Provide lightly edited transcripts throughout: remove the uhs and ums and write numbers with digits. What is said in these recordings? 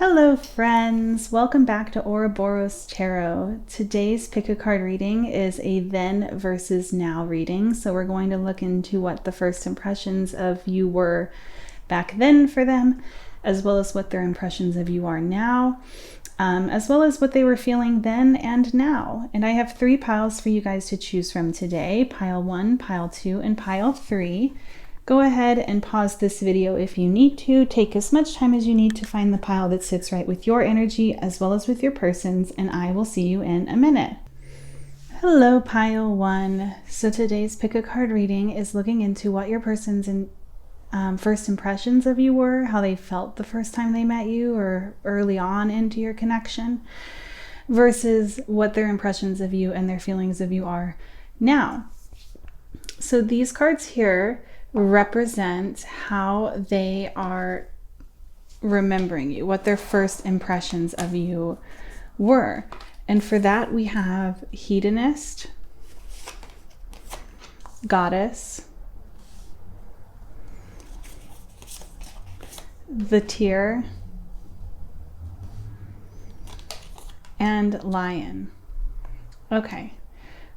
Hello friends, welcome back to Ouroboros Tarot. Today's pick a card reading is a then versus now reading. So we're going to look into what the first impressions of you were back then for them, as well as what their impressions of you are now, as well as what they were feeling then and now. And I have 3 piles for you guys to choose from today, pile 1, pile 2, and pile 3. Go ahead and pause this video if you need to. Take as much time as you need to find the pile that sits right with your energy as well as with your person's, and I will see you in a minute. Hello, pile 1. So today's pick a card reading is looking into what your person's first impressions of you were, how they felt the first time they met you or early on into your connection, versus what their impressions of you and their feelings of you are now. So these cards here represent how they are remembering you, what their first impressions of you were. And for that we have hedonist, goddess, the tear, and lion. Okay.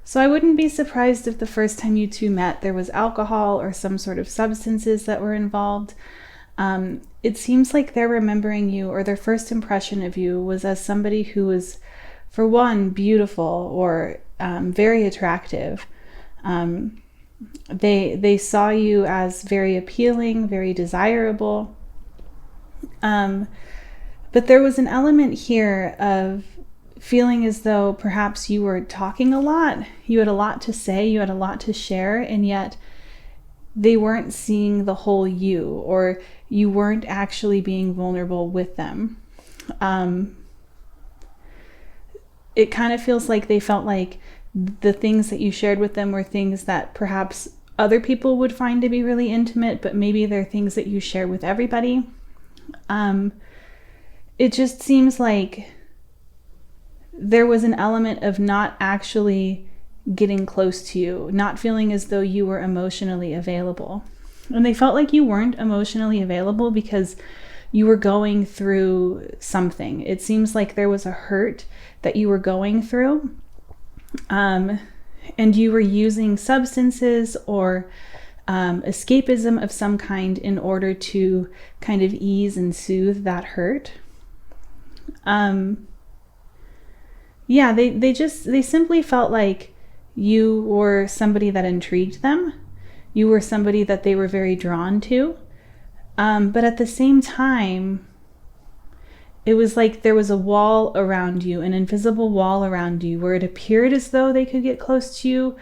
So I wouldn't be surprised if the first time you two met there was alcohol or some sort of substances that were involved. It seems like they're remembering you, or their first impression of you was as somebody who was, for one, beautiful or very attractive. They saw you as very appealing, very desirable. But there was an element here of feeling as though perhaps you were talking a lot, you had a lot to say, you had a lot to share, and yet they weren't seeing the whole you, or you weren't actually being vulnerable with them. It kind of feels like they felt like the things that you shared with them were things that perhaps other people would find to be really intimate, but maybe they're things that you share with everybody. It just seems like there was an element of not actually getting close to you, not feeling as though you were emotionally available. And they felt like you weren't emotionally available because you were going through something. It seems like there was a hurt that you were going through, and you were using substances or escapism of some kind in order to kind of ease and soothe that hurt. Yeah, they simply felt like you were somebody that intrigued them. You were somebody that they were very drawn to. But at the same time, it was like there was a wall around you, an invisible wall around you, where it appeared as though they could get close to you,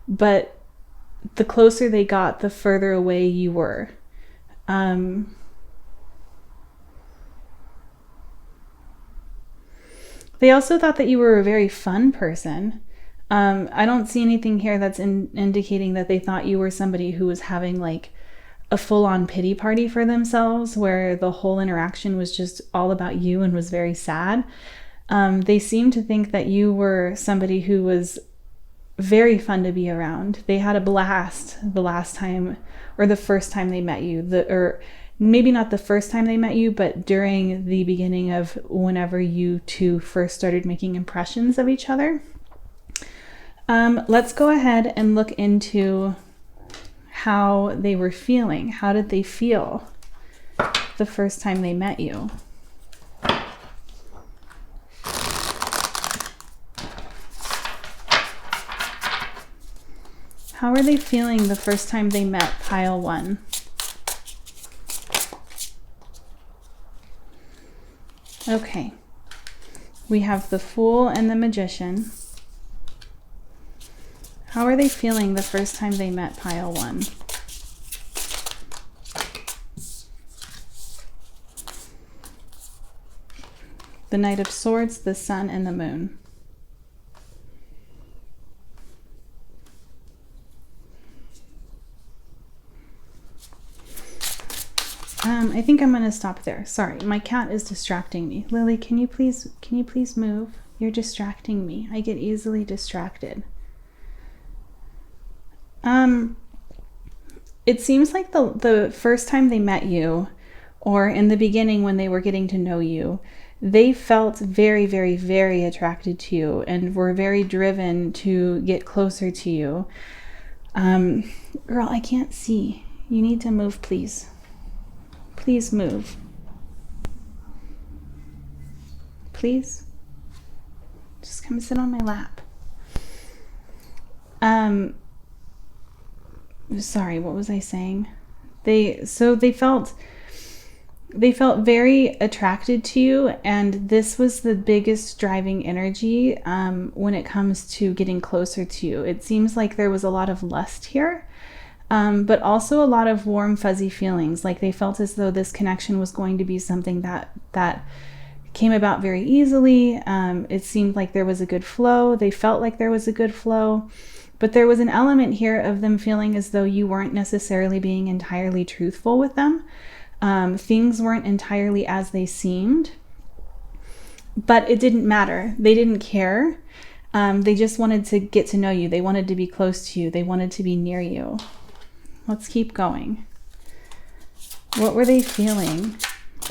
but the closer they got, the further away you were. They also thought that you were a very fun person. I don't see anything here that's indicating that they thought you were somebody who was having like a full-on pity party for themselves, where the whole interaction was just all about you and was very sad. They seemed to think that you were somebody who was very fun to be around. They had a blast the last time, or the first time they met you, or maybe not the first time they met you, but during the beginning of whenever you two first started making impressions of each other. Let's go ahead and look into how they were feeling. How did they feel the first time they met you? How are they feeling the first time they met, pile 1? Okay, we have the Fool and the Magician. How are they feeling the first time they met, pile 1? The Knight of Swords, the Sun, and the Moon. I think I'm going to stop there. Sorry, my cat is distracting me. Lily, can you please move? You're distracting me. I get easily distracted. It seems like the first time they met you or in the beginning when they were getting to know you, they felt very, very, very attracted to you and were very driven to get closer to you. Girl, I can't see. You need to move, please. Please move. Please. Just come sit on my lap. Sorry, what was I saying? They felt very attracted to you, and this was the biggest driving energy when it comes to getting closer to you. It seems like there was a lot of lust here, but also a lot of warm, fuzzy feelings. Like they felt as though this connection was going to be something that came about very easily. It seemed like there was a good flow. They felt like there was a good flow, but there was an element here of them feeling as though you weren't necessarily being entirely truthful with them. Things weren't entirely as they seemed, but it didn't matter. They didn't care. They just wanted to get to know you. They wanted to be close to you. They wanted to be near you. Let's keep going. What were they feeling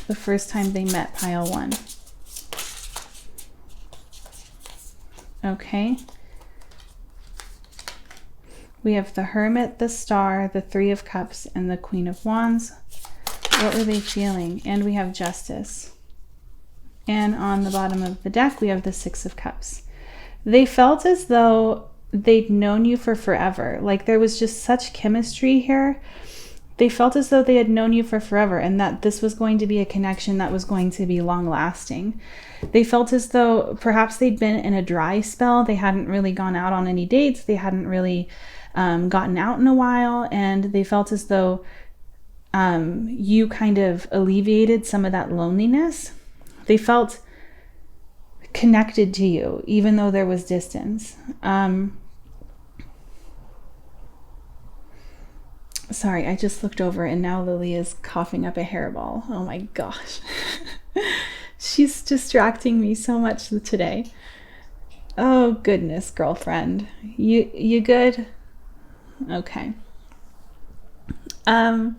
the first time they met pile 1? Okay. We have the Hermit, the Star, the Three of Cups, and the Queen of Wands. What were they feeling? And we have Justice. And on the bottom of the deck, we have the Six of Cups. They felt as though they'd known you for forever. Like there was just such chemistry here. They felt as though they had known you for forever, and that this was going to be a connection that was going to be long lasting. They felt as though perhaps they'd been in a dry spell. They hadn't really gone out on any dates. They hadn't really gotten out in a while. And they felt as though you kind of alleviated some of that loneliness. They felt connected to you, even though there was distance. Sorry, I just looked over and now Lily is coughing up a hairball. Oh my gosh. She's distracting me so much today. Oh goodness, girlfriend. You good? Okay. And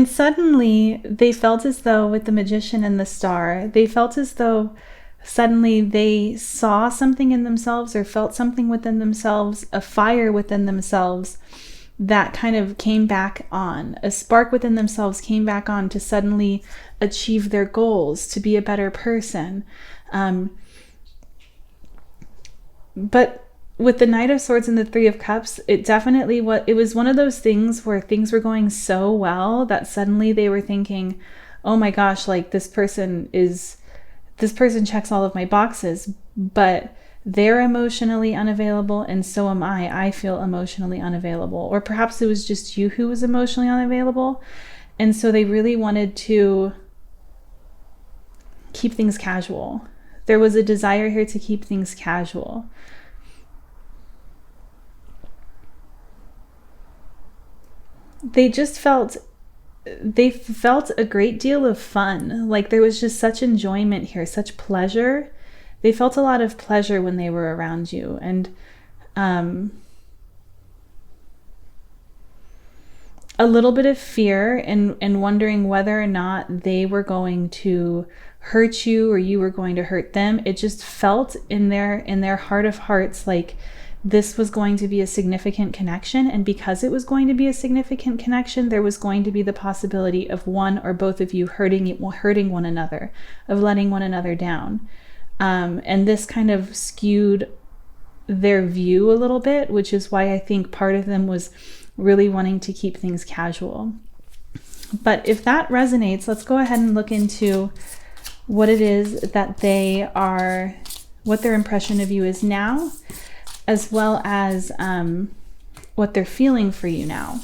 suddenly they felt as though with the Magician and the Star, they felt as though suddenly they saw something in themselves or felt something within themselves, a fire within themselves that kind of came back on. A spark within themselves came back on to suddenly achieve their goals, to be a better person. But with the Knight of Swords and the Three of Cups, it was one of those things where things were going so well that suddenly they were thinking, oh my gosh, like this person checks all of my boxes, but they're emotionally unavailable and so am I. I feel emotionally unavailable. Or perhaps it was just you who was emotionally unavailable. And so they really wanted to keep things casual. There was a desire here to keep things casual. They felt a great deal of fun. Like there was just such enjoyment here, such pleasure. They felt a lot of pleasure when they were around you. And a little bit of fear and wondering whether or not they were going to hurt you or you were going to hurt them. It just felt in their heart of hearts like this was going to be a significant connection. And because it was going to be a significant connection, there was going to be the possibility of one or both of you hurting one another, of letting one another down. And this kind of skewed their view a little bit, which is why I think part of them was really wanting to keep things casual. But if that resonates, let's go ahead and look into what it is that what their impression of you is now, as well as what they're feeling for you now.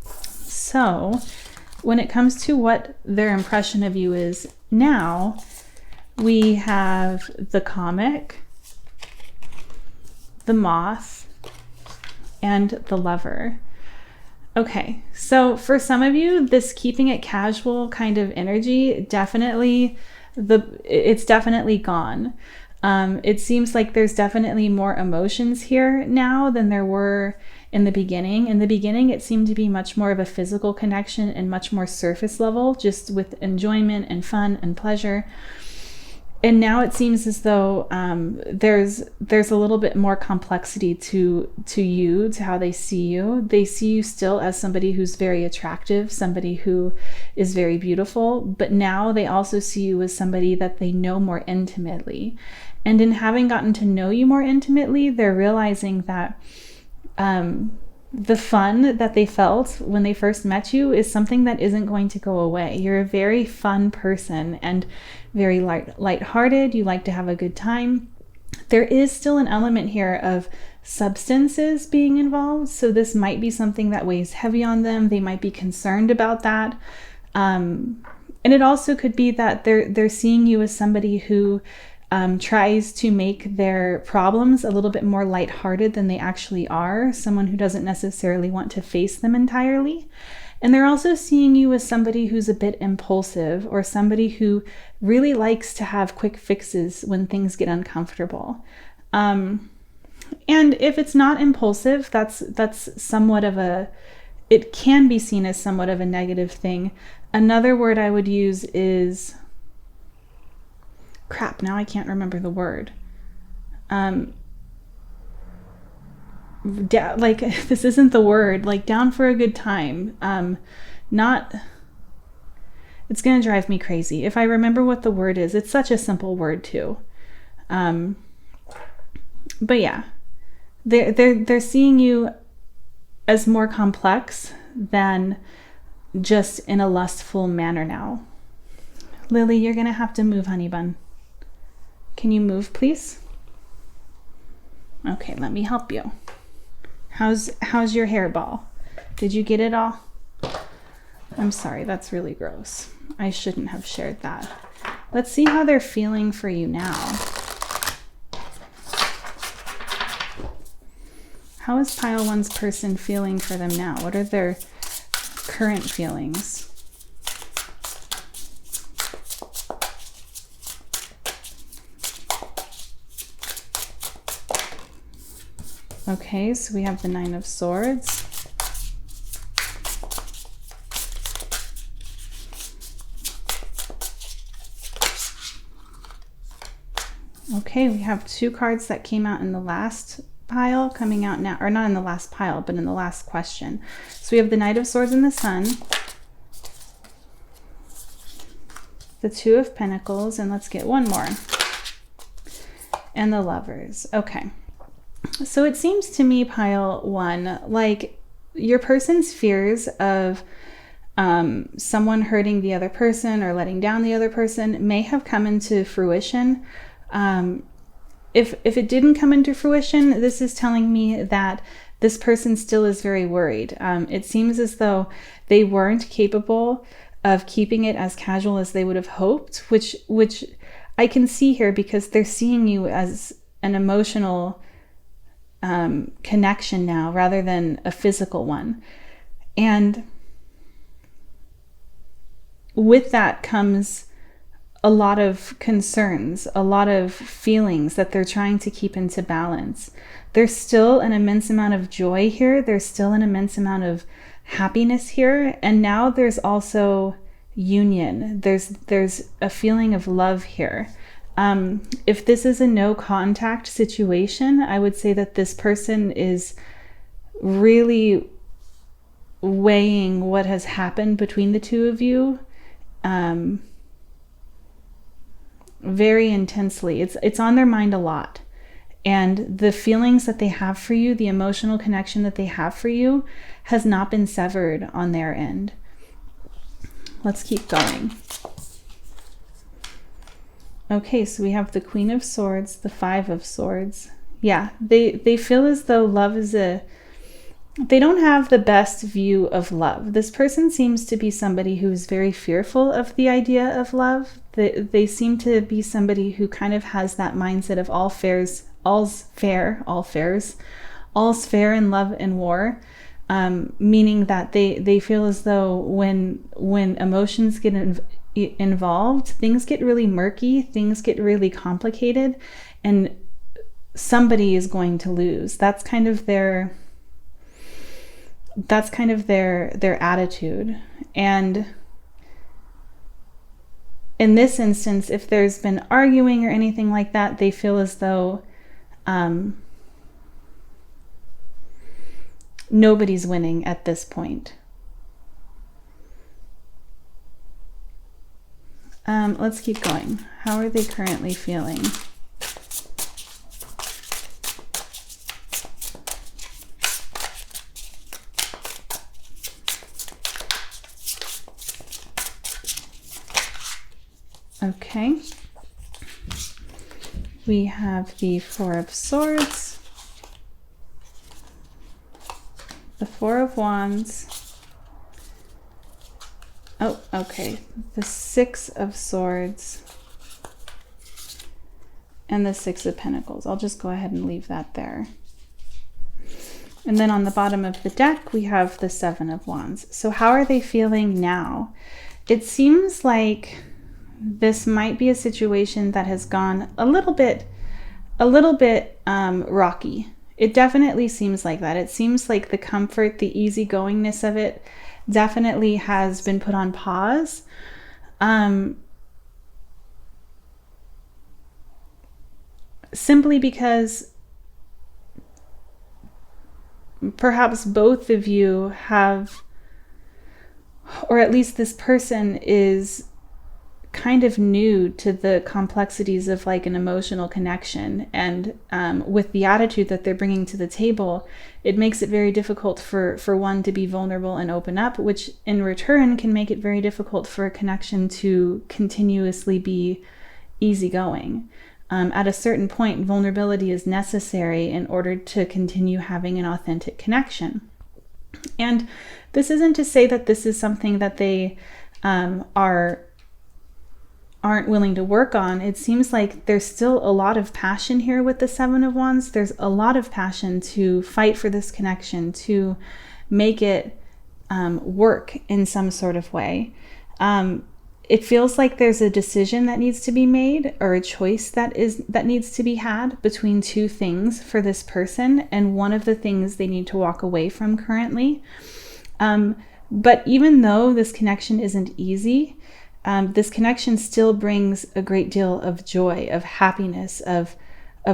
So when it comes to what their impression of you is now, we have the Comic, the Moth, and the Lover. Okay, so for some of you, this keeping it casual kind of energy, it's definitely gone. It seems like there's definitely more emotions here now than there were in the beginning. In the beginning, it seemed to be much more of a physical connection and much more surface level, just with enjoyment and fun and pleasure. And now it seems as though there's a little bit more complexity to you, to how they see you. They see you still as somebody who's very attractive, somebody who is very beautiful, but now they also see you as somebody that they know more intimately. And in having gotten to know you more intimately, they're realizing that the fun that they felt when they first met you is something that isn't going to go away. You're a very fun person and very lighthearted. You like to have a good time. There is still an element here of substances being involved. So this might be something that weighs heavy on them. They might be concerned about that. And it also could be that they're seeing you as somebody who tries to make their problems a little bit more lighthearted than they actually are, someone who doesn't necessarily want to face them entirely. And they're also seeing you as somebody who's a bit impulsive, or somebody who really likes to have quick fixes when things get uncomfortable. And if it's not impulsive, that's somewhat of it can be seen as somewhat of a negative thing. Another word I would use is, crap, now I can't remember the word. Like, this isn't the word, like down for a good time. It's gonna drive me crazy if I remember what the word is. It's such a simple word too. But yeah, they're seeing you as more complex than just in a lustful manner now. Lily, you're gonna have to move, honey bun. Can you move, please? Okay, let me help you. How's your hairball? Did you get it all? I'm sorry, that's really gross. I shouldn't have shared that. Let's see how they're feeling for you now. How is pile one's person feeling for them now? What are their current feelings? Okay, so we have the 9 of Swords. Okay, we have 2 cards that came out in the last pile coming out now, or not in the last pile, but in the last question. So we have the Knight of Swords and the Sun, the 2 of Pentacles, and let's get one more, and the Lovers. Okay. So it seems to me, pile 1, like your person's fears of someone hurting the other person or letting down the other person may have come into fruition. If it didn't come into fruition, this is telling me that this person still is very worried. It seems as though they weren't capable of keeping it as casual as they would have hoped, which I can see here because they're seeing you as an emotional connection now rather than a physical one. And with that comes a lot of concerns, a lot of feelings that they're trying to keep into balance. There's still an immense amount of joy here. There's still an immense amount of happiness here. And now there's also union. There's a feeling of love here. If this is a no contact situation, I would say that this person is really weighing what has happened between the two of you very intensely. It's on their mind a lot. And the feelings that they have for you, the emotional connection that they have for you, has not been severed on their end. Let's keep going. Okay, so we have the Queen of Swords, the 5 of Swords. Yeah, they feel as though love is they don't have the best view of love. This person seems to be somebody who is very fearful of the idea of love. They seem to be somebody who kind of has that mindset of all's fair in love and war. Meaning that they feel as though when emotions get involved, things get really murky, things get really complicated, and somebody is going to lose. That's kind of their that's kind of their attitude. And in this instance, if there's been arguing or anything like that, they feel as though nobody's winning at this point. Let's keep going. How are they currently feeling? Okay. We have the Four of Swords, the Four of Wands. Oh, okay. The Six of Swords and the Six of Pentacles. I'll just go ahead and leave that there. And then on the bottom of the deck, we have the Seven of Wands. So how are they feeling now? It seems like this might be a situation that has gone a little bit rocky. It definitely seems like that. It seems like the comfort, the easygoingness of it definitely has been put on pause. Simply because perhaps both of you have, or at least this person is kind of new to the complexities of like an emotional connection, and with the attitude that they're bringing to the table, it makes it very difficult for one to be vulnerable and open up, which in return can make it very difficult for a connection to continuously be easygoing. At a certain point, vulnerability is necessary in order to continue having an authentic connection. And this isn't to say that this is something that they aren't willing to work on. It seems like there's still a lot of passion here with the Seven of Wands. There's a lot of passion to fight for this connection, to make it work in some sort of way. It feels like there's a decision that needs to be made, or a choice that needs to be had between two things for this person, and one of the things they need to walk away from currently. But even though this connection isn't easy, this connection still brings a great deal of joy, of happiness, of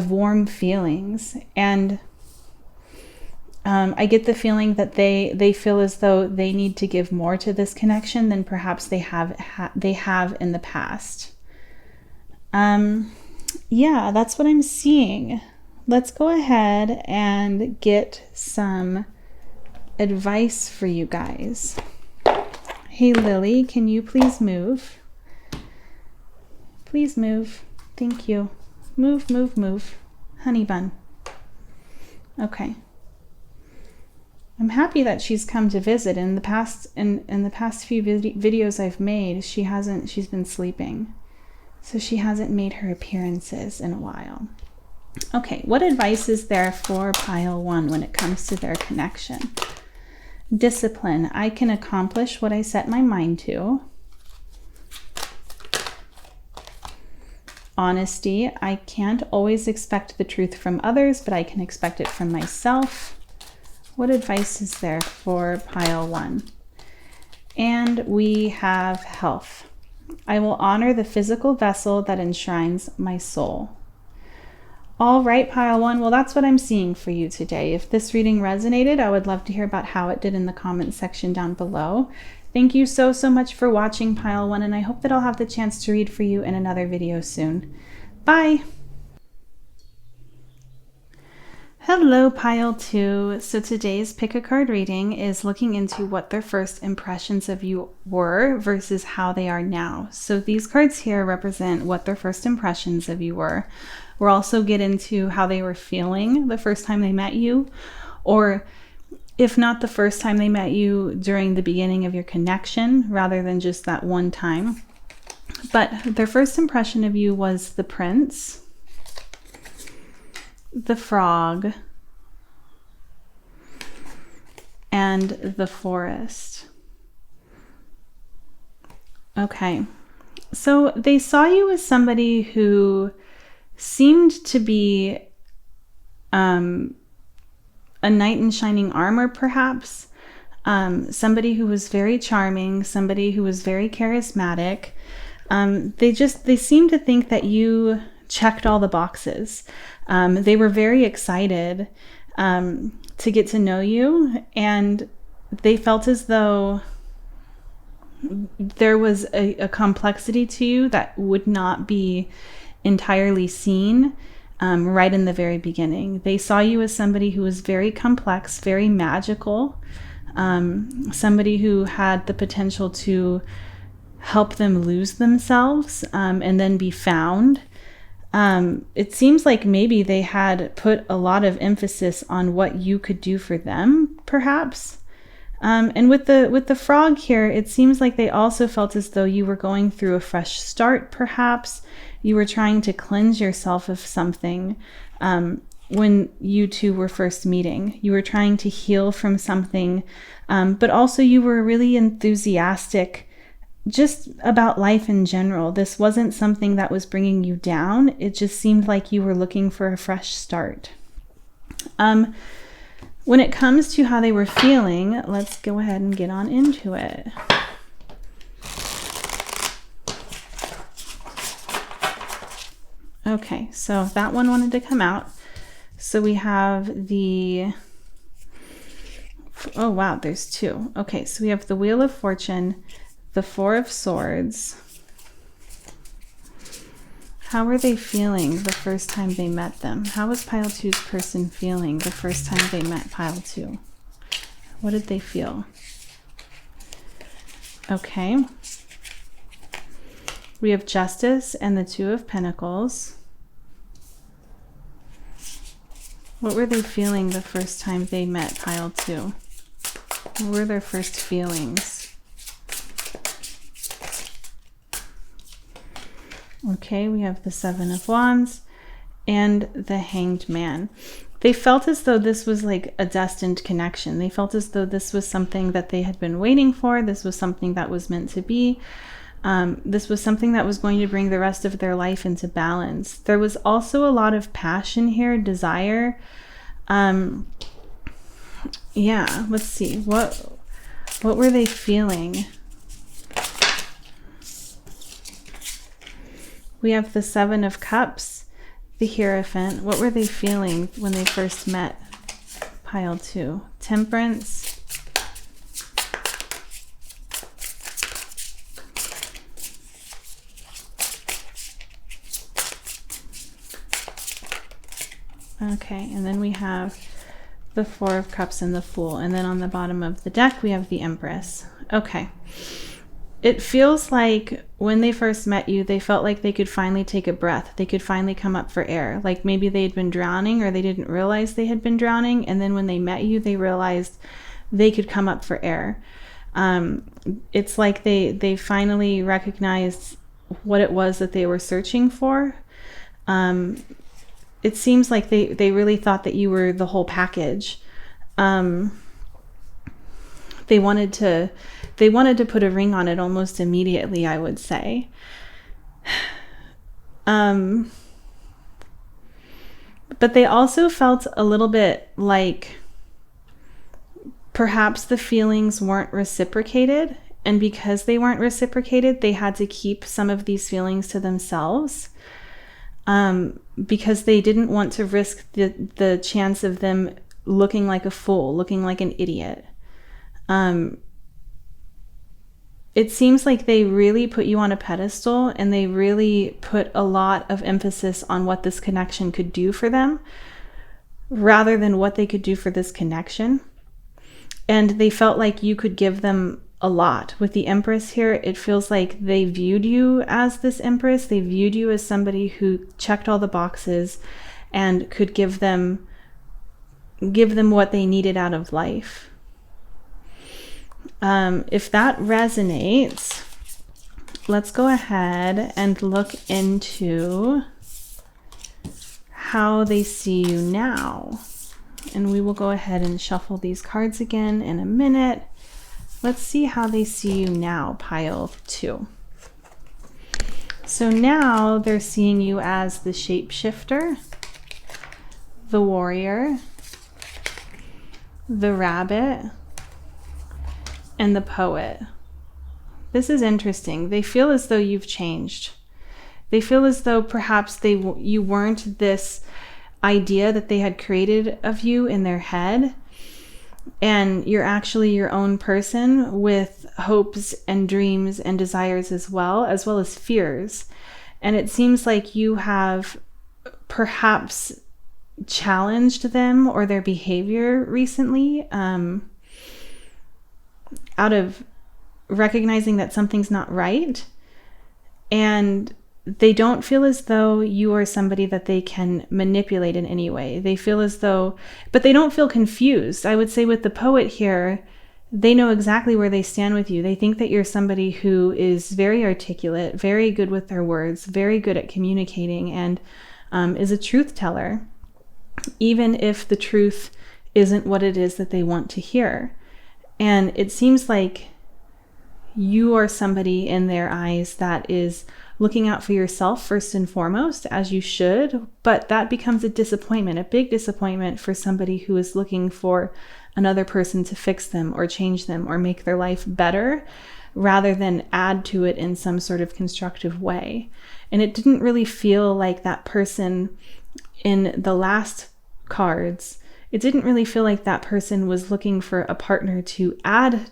warm feelings. And I get the feeling that they feel as though they need to give more to this connection than perhaps they have in the past. Yeah, that's what I'm seeing. Let's go ahead and get some advice for you guys. Hey Lily, can you please move? Please move. Thank you. Move, move, move. Honey bun. Okay. I'm happy that she's come to visit. In the past few videos I've made, she's been sleeping. So she hasn't made her appearances in a while. Okay, what advice is there for pile one when it comes to their connection? Discipline. I can accomplish what I set my mind to. Honesty. I can't always expect the truth from others, but I can expect it from myself. What advice is there for pile one? And we have health. I will honor the physical vessel that enshrines my soul. All right, pile one. Well, that's what I'm seeing for you today. If this reading resonated, I would love to hear about how it did in the comment section down below. Thank you so much for watching, pile one, and I hope that I'll have the chance to read for you in another video soon. Bye! Hello, pile two. So today's pick a card reading is looking into what their first impressions of you were versus how they are now. So these cards here represent what their first impressions of you were. We'll also get into how they were feeling the first time they met you, or if not the first time they met you, during the beginning of your connection, rather than just that one time. But their first impression of you was the Prince, the Frog, and the Forest. Okay, so they saw you as somebody who seemed to be a knight in shining armor, perhaps. somebody who was very charming, somebody who was very charismatic. They seemed to think that you checked all the boxes. They were very excited to get to know you, and they felt as though there was a complexity to you that would not be entirely seen right in the very beginning. They saw you as somebody who was very complex, very magical, somebody who had the potential to help them lose themselves and then be found. It seems like maybe they had put a lot of emphasis on what you could do for them, perhaps. And with the frog here, it seems like they also felt as though you were going through a fresh start, perhaps. You were trying to cleanse yourself of something when you two were first meeting. You were trying to heal from something, but also you were really enthusiastic just about life in general. This wasn't something that was bringing you down. It just seemed like you were looking for a fresh start. When it comes to how they were feeling, let's go ahead and get on into it. Okay, so that one wanted to come out. So we have the, oh wow, there's two. Okay, so we have the Wheel of Fortune, the Four of Swords. How were they feeling the first time they met them? How was pile two's person feeling the first time they met pile two? What did they feel? Okay. We have Justice and the Two of Pentacles. What were they feeling the first time they met pile two? What were their first feelings? Okay, we have the Seven of Wands and the Hanged Man. They felt as though this was like a destined connection. They felt as though this was something that they had been waiting for. This was something that was meant to be. This was something that was going to bring the rest of their life into balance. There was also a lot of passion here, desire. Yeah, let's see. What were they feeling? We have the Seven of Cups, the Hierophant. What were they feeling when they first met pile two? Temperance. Okay, and then we have the Four of Cups and the Fool. And then on the bottom of the deck, we have the Empress. Okay. It feels like when they first met you, they felt like they could finally take a breath. They could finally come up for air. Like maybe they had been drowning or they didn't realize they had been drowning. And then when they met you, they realized they could come up for air. It's like they finally recognized what it was that they were searching for. It seems like they really thought that you were the whole package. They wanted to put a ring on it almost immediately, I would say. But they also felt a little bit like perhaps the feelings weren't reciprocated. And because they weren't reciprocated, they had to keep some of these feelings to themselves. Because they didn't want to risk the chance of them looking like a fool, looking like an idiot. It seems like they really put you on a pedestal and they really put a lot of emphasis on what this connection could do for them rather than what they could do for this connection. And they felt like you could give them a lot. With the Empress here, it feels like they viewed you as this Empress. They viewed you as somebody who checked all the boxes and could give them what they needed out of life. If that resonates, let's go ahead and look into how they see you now. And we will go ahead and shuffle these cards again in a minute. Let's see how they see you now, pile two. So now they're seeing you as the shapeshifter, the warrior, the rabbit, and the poet. This is interesting. They feel as though you've changed. They feel as though perhaps you weren't this idea that they had created of you in their head, and you're actually your own person with hopes and dreams and desires as well as fears. And it seems like you have perhaps challenged them or their behavior recently, out of recognizing that something's not right. And they don't feel as though you are somebody that they can manipulate in any way. They feel as though, but they don't feel confused. I would say with the poet here, they know exactly where they stand with you. They think that you're somebody who is very articulate, very good with their words, very good at communicating, and is a truth teller, even if the truth isn't what it is that they want to hear. And it seems like you are somebody in their eyes that is looking out for yourself first and foremost, as you should, but that becomes a disappointment, a big disappointment for somebody who is looking for another person to fix them or change them or make their life better, rather than add to it in some sort of constructive way. And it didn't really feel like that person in the last cards, it didn't really feel like that person was looking for a partner to add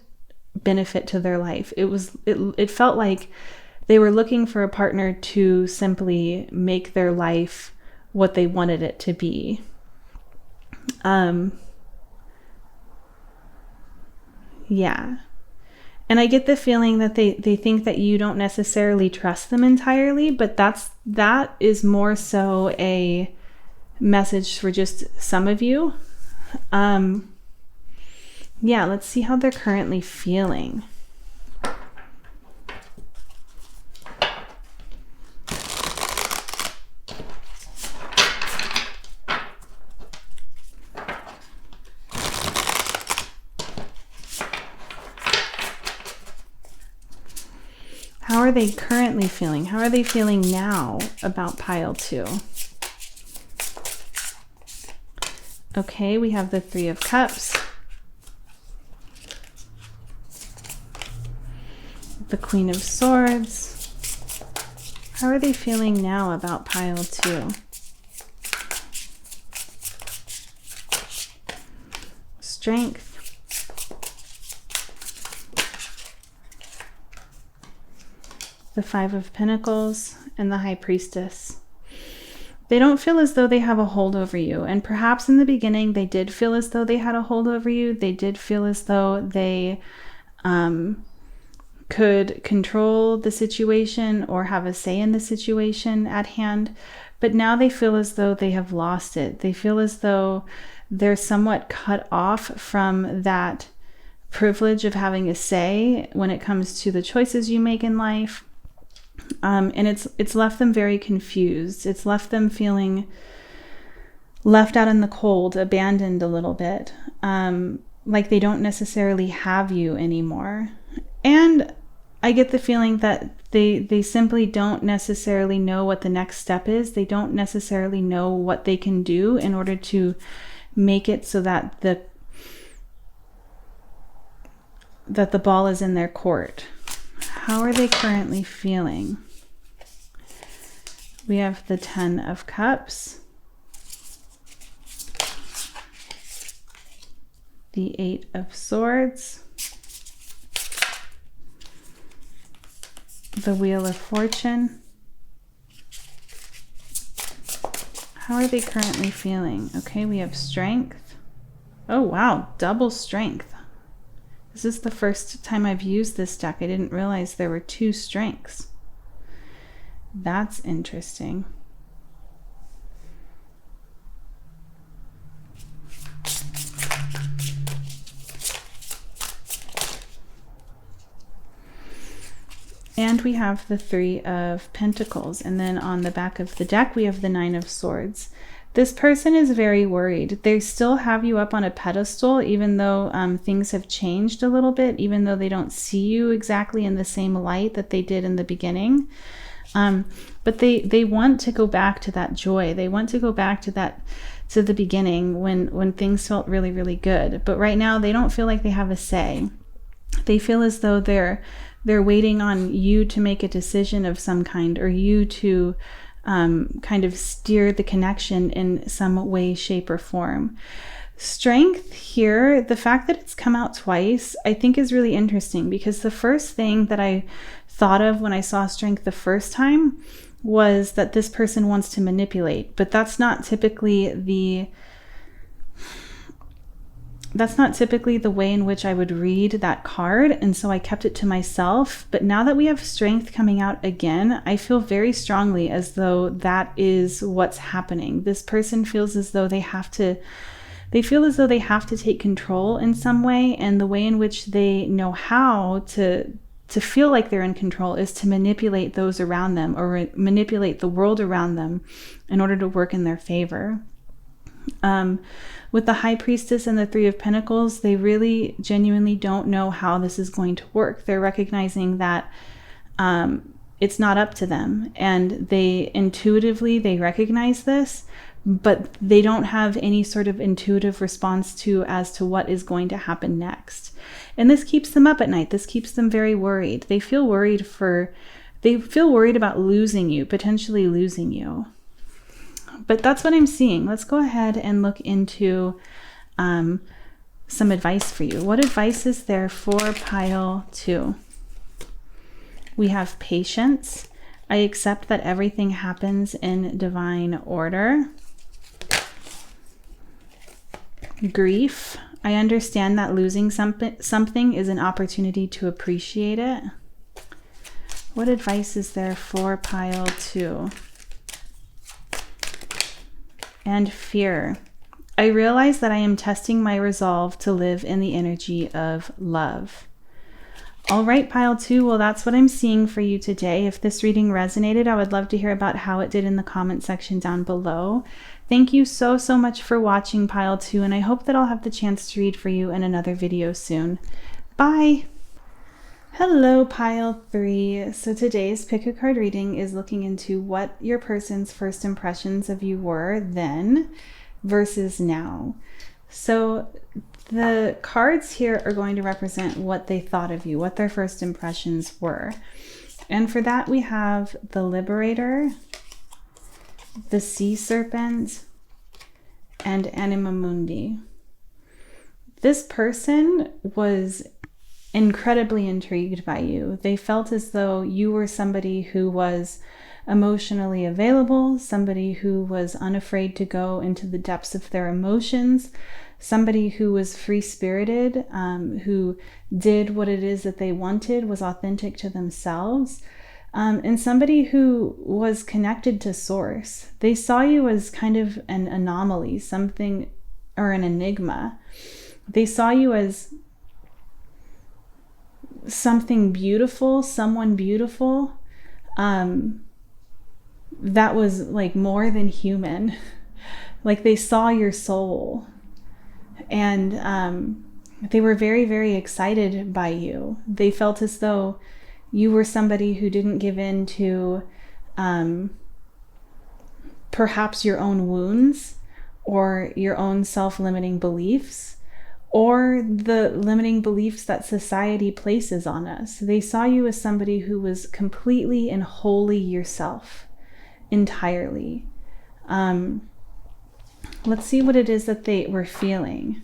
benefit to their life. It felt like they were looking for a partner to simply make their life what they wanted it to be. Yeah. And I get the feeling that they think that you don't necessarily trust them entirely, but that is more so a message for just some of you. Yeah, let's see how they're currently feeling. How are they currently feeling? How are they feeling now about pile 2? Okay, we have the 3 of Cups, the Queen of Swords. How are they feeling now about pile 2? Strength. The 5 of Pentacles and the High Priestess. They don't feel as though they have a hold over you. And perhaps in the beginning, they did feel as though they had a hold over you. They did feel as though they could control the situation or have a say in the situation at hand. But now they feel as though they have lost it. They feel as though they're somewhat cut off from that privilege of having a say when it comes to the choices you make in life. And it's left them very confused. It's left them feeling left out in the cold, abandoned a little bit, like they don't necessarily have you anymore. And I get the feeling that they simply don't necessarily know what the next step is. They don't necessarily know what they can do in order to make it so that the ball is in their court. How are they currently feeling? We have the 10 of Cups, the 8 of Swords, the Wheel of Fortune. How are they currently feeling? Okay, we have Strength. Oh wow, double Strength. This is the first time I've used this deck. I didn't realize there were 2 strengths. That's interesting. And we have the 3 of Pentacles. And then on the back of the deck, we have the 9 of Swords. This person is very worried. They still have you up on a pedestal, even though things have changed a little bit, even though they don't see you exactly in the same light that they did in the beginning. But they want to go back to that joy. They want to go back to the beginning when things felt really, really good. But right now they don't feel like they have a say. They feel as though they're waiting on you to make a decision of some kind, or you to kind of steer the connection in some way, shape, or form. Strength here, the fact that it's come out twice, I think is really interesting, because the first thing that I thought of when I saw strength the first time was that this person wants to manipulate, but that's not typically the way in which I would read that card, and so I kept it to myself. But now that we have strength coming out again, I feel very strongly as though that is what's happening. This person feels as though they feel as though they have to take control in some way, and the way in which they know how to feel like they're in control is to manipulate those around them, or manipulate the world around them in order to work in their favor. With the High Priestess and the Three of Pentacles, they really genuinely don't know how this is going to work. They're recognizing that it's not up to them, and they intuitively recognize this, but they don't have any sort of intuitive response as to what is going to happen next. And this keeps them up at night. This keeps them very worried. They feel worried about losing you, potentially losing you. But that's what I'm seeing. Let's go ahead and look into some advice for you. What advice is there for pile 2? We have patience. I accept that everything happens in divine order. Grief. I understand that losing something is an opportunity to appreciate it. What advice is there for pile 2? And fear. I realize that I am testing my resolve to live in the energy of love. All right, pile 2. Well, that's what I'm seeing for you today. If this reading resonated, I would love to hear about how it did in the comment section down below. Thank you so much for watching, pile 2, and I hope that I'll have the chance to read for you in another video soon. Bye! Hello, pile 3. So today's pick a card reading is looking into what your person's first impressions of you were then versus now. So the cards here are going to represent what they thought of you, what their first impressions were. And for that, we have the Liberator, the Sea Serpent, and Anima Mundi. This person was incredibly intrigued by you. They felt as though you were somebody who was emotionally available, somebody who was unafraid to go into the depths of their emotions, somebody who was free-spirited, who did what it is that they wanted, was authentic to themselves, and somebody who was connected to source. They saw you as kind of an anomaly, something, or an enigma. They saw you as something beautiful, someone beautiful, that was like more than human. Like they saw your soul, and they were very excited by you. They felt as though you were somebody who didn't give in to perhaps your own wounds or your own self-limiting beliefs, or the limiting beliefs that society places on us. They saw you as somebody who was completely and wholly yourself, entirely. Let's see what it is that they were feeling.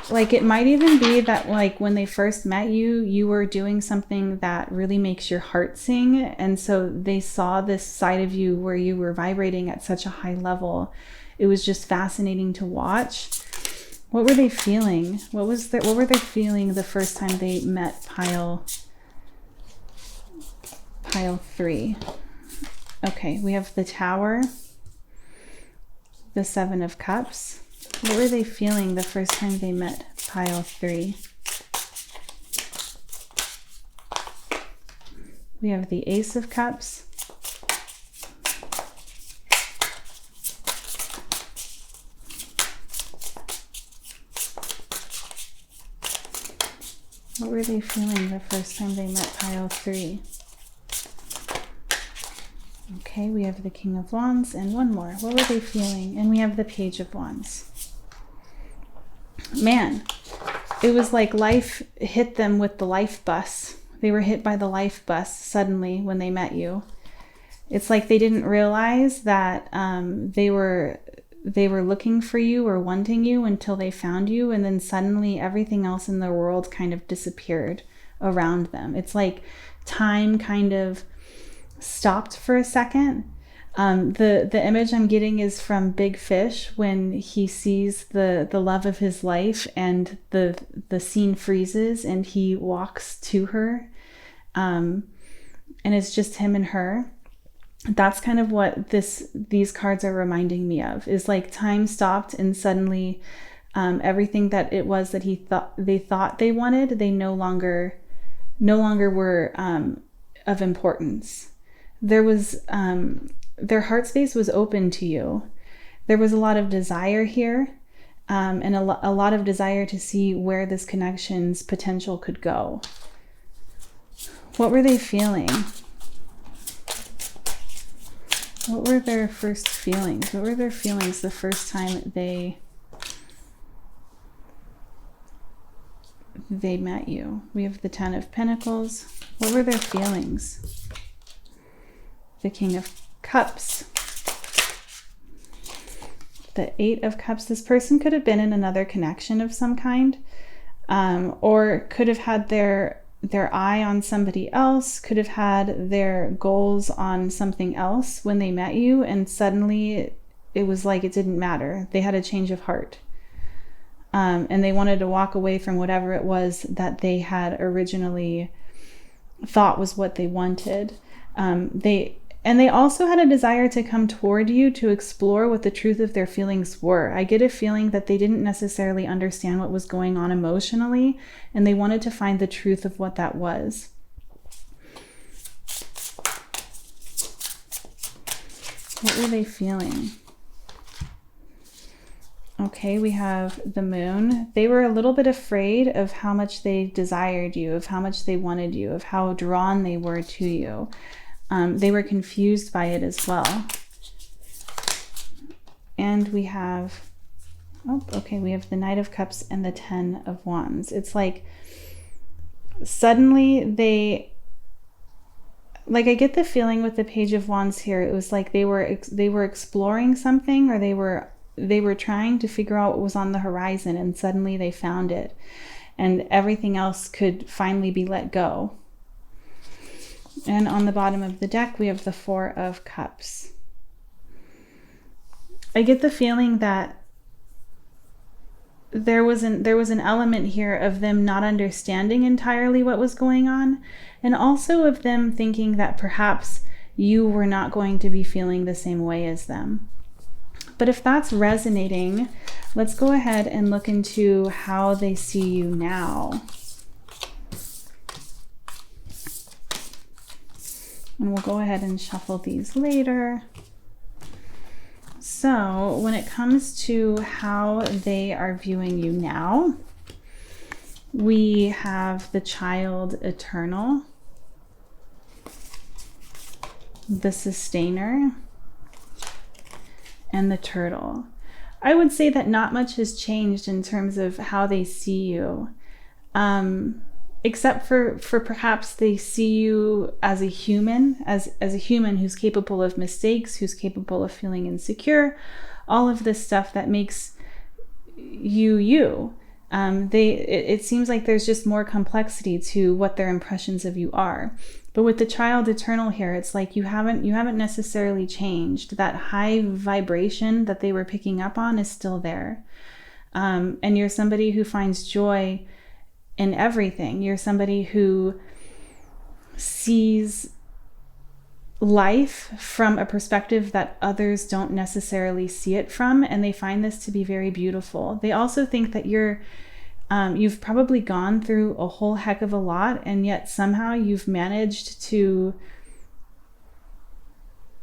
Like it might even be that like when they first met you, you were doing something that really makes your heart sing. And so they saw this side of you where you were vibrating at such a high level. It was just fascinating to watch. What were they feeling? What were they feeling the first time they met pile 3? Okay, we have the Tower, the Seven of Cups. What were they feeling the first time they met pile 3? We have the Ace of Cups. What were they feeling the first time they met pile 3? Okay, we have the King of Wands and one more. What were they feeling? And we have the Page of Wands. Man, it was like life hit them with the life bus. They were hit by the life bus suddenly when they met you. It's like they didn't realize that they were looking for you or wanting you until they found you, and then suddenly everything else in the world kind of disappeared around them. It's like time kind of stopped for a second. The image I'm getting is from Big Fish when he sees the love of his life, and the scene freezes and he walks to her, and it's just him and her. That's kind of what these cards are reminding me of, is like time stopped, and suddenly everything that it was that they thought they wanted, they no longer were of importance. There was their heart space was open to you. There was a lot of desire here, and a lot of desire to see where this connection's potential could go. What were they feeling? What were their first feelings? What were their feelings the first time they met you? We have the Ten of Pentacles. What were their feelings? The King of Cups. The Eight of Cups. This person could have been in another connection of some kind, or could have had their eye on somebody else, could have had their goals on something else when they met you, and suddenly it was like it didn't matter. They had a change of heart, and they wanted to walk away from whatever it was that they had originally thought was what they wanted. They also had a desire to come toward you to explore what the truth of their feelings were. I get a feeling that they didn't necessarily understand what was going on emotionally, and they wanted to find the truth of what that was. What were they feeling? Okay, we have the Moon. They were a little bit afraid of how much they desired you, of how much they wanted you, of how drawn they were to you. They were confused by it as well. And we have, we have the Knight of Cups and the Ten of Wands. It's like suddenly I get the feeling with the Page of Wands here, it was like they were exploring something, or they were trying to figure out what was on the horizon, and suddenly they found it, and everything else could finally be let go. And on the bottom of the deck, we have the Four of Cups. I get the feeling that there was an element here of them not understanding entirely what was going on, and also of them thinking that perhaps you were not going to be feeling the same way as them. But if that's resonating, let's go ahead and look into how they see you now. And we'll go ahead and shuffle these later. So when it comes to how they are viewing you now, we have the Child Eternal, the Sustainer, and the Turtle. I would say that not much has changed in terms of how they see you. Except for perhaps they see you as a human, as a human who's capable of mistakes, who's capable of feeling insecure, all of this stuff that makes you you. It seems like there's just more complexity to what their impressions of you are. But with the Child Eternal here, it's like you haven't necessarily changed. That high vibration that they were picking up on is still there. And you're somebody who finds joy in everything. You're somebody who sees life from a perspective that others don't necessarily see it from, and they find this to be very beautiful. They also think that you've probably gone through a whole heck of a lot, and yet somehow you've managed to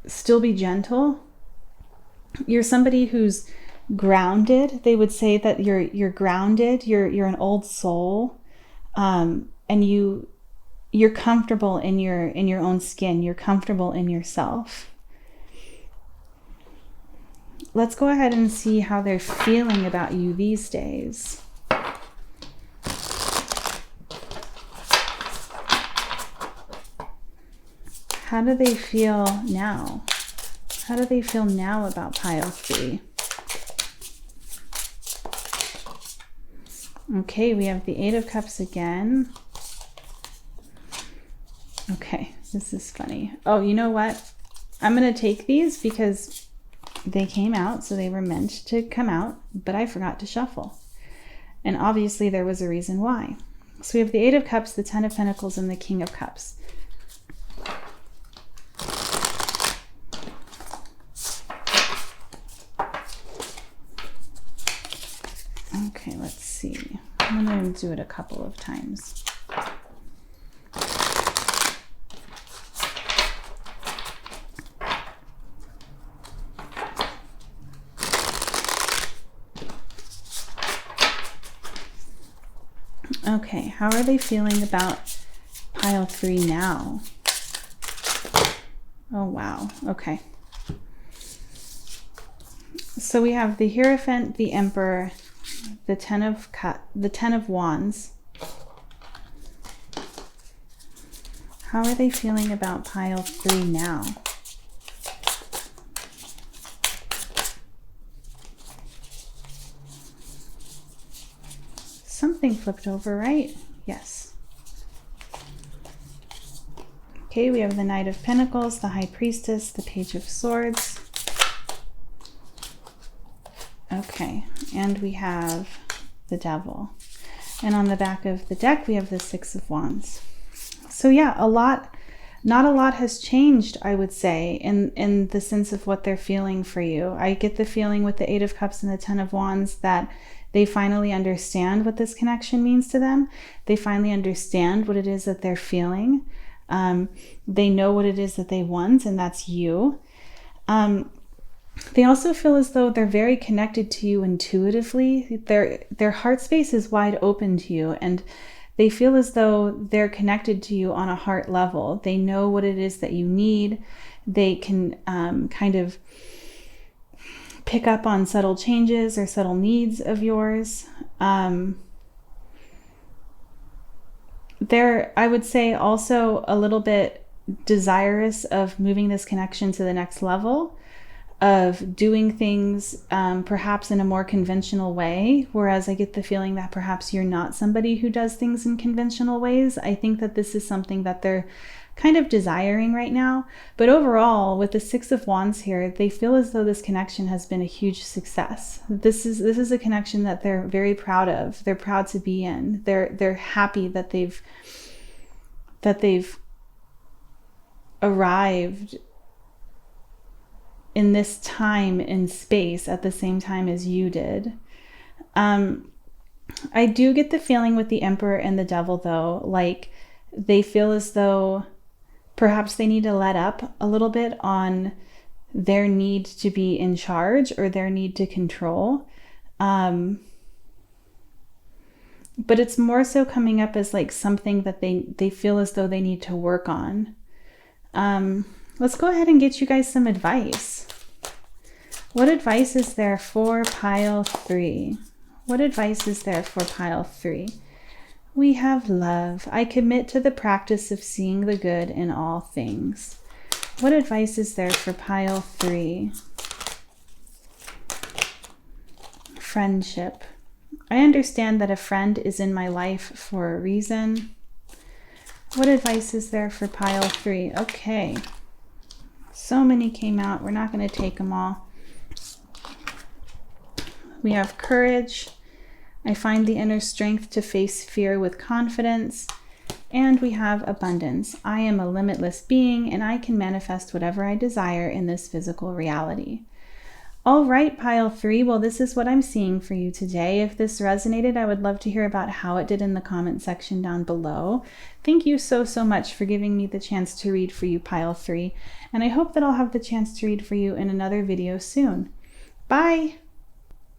still be gentle. You're somebody who's grounded. They would say that you're grounded. You're an old soul. And you're comfortable in your own skin. You're comfortable in yourself. Let's go ahead and see how they're feeling about you these days. How do they feel now? How do they feel now about pile 3? Okay, we have the 8 of Cups again. Okay, this is funny. Oh, you know what? I'm going to take these because they came out, so they were meant to come out, but I forgot to shuffle. And obviously there was a reason why. So we have the 8 of Cups, the 10 of Pentacles, and the King of Cups. Okay, let's see. I'm going to do it a couple of times. Okay, how are they feeling about pile 3 now? Oh, wow. Okay. So we have the Hierophant, the Emperor, the 10 of Wands. How are they feeling about pile 3 now? Something flipped over, right? Yes. Okay, we have the Knight of Pentacles, the High Priestess, the Page of Swords. Okay, and we have the Devil. And on the back of the deck, we have the 6 of Wands. So yeah, not a lot has changed, I would say, in the sense of what they're feeling for you. I get the feeling with the 8 of Cups and the 10 of Wands that they finally understand what this connection means to them. They finally understand what it is that they're feeling. They know what it is that they want, and that's you. They also feel as though they're very connected to you intuitively. Their heart space is wide open to you, and they feel as though they're connected to you on a heart level. They know what it is that you need. They can kind of pick up on subtle changes or subtle needs of yours. They're, I would say, also a little bit desirous of moving this connection to the next level, of doing things perhaps in a more conventional way, whereas I get the feeling that perhaps you're not somebody who does things in conventional ways. I think that this is something that they're kind of desiring right now. But overall, with the 6 of Wands here, they feel as though this connection has been a huge success. This is a connection that they're very proud of. They're proud to be in. They're happy that they've arrived in this time and space at the same time as you did. I do get the feeling with the Emperor and the Devil, though, like they feel as though perhaps they need to let up a little bit on their need to be in charge or their need to control. But it's more so coming up as like something that they feel as though they need to work on. Let's go ahead and get you guys some advice. What advice is there for pile 3? What advice is there for pile 3? We have love. I commit to the practice of seeing the good in all things. What advice is there for pile 3? Friendship. I understand that a friend is in my life for a reason. What advice is there for pile 3? Okay. So many came out. We're not going to take them all. We have courage. I find the inner strength to face fear with confidence. And we have abundance. I am a limitless being, and I can manifest whatever I desire in this physical reality. All right, pile 3. Well, this is what I'm seeing for you today. If this resonated, I would love to hear about how it did in the comment section down below. Thank you so much for giving me the chance to read for you, pile 3. And I hope that I'll have the chance to read for you in another video soon. Bye!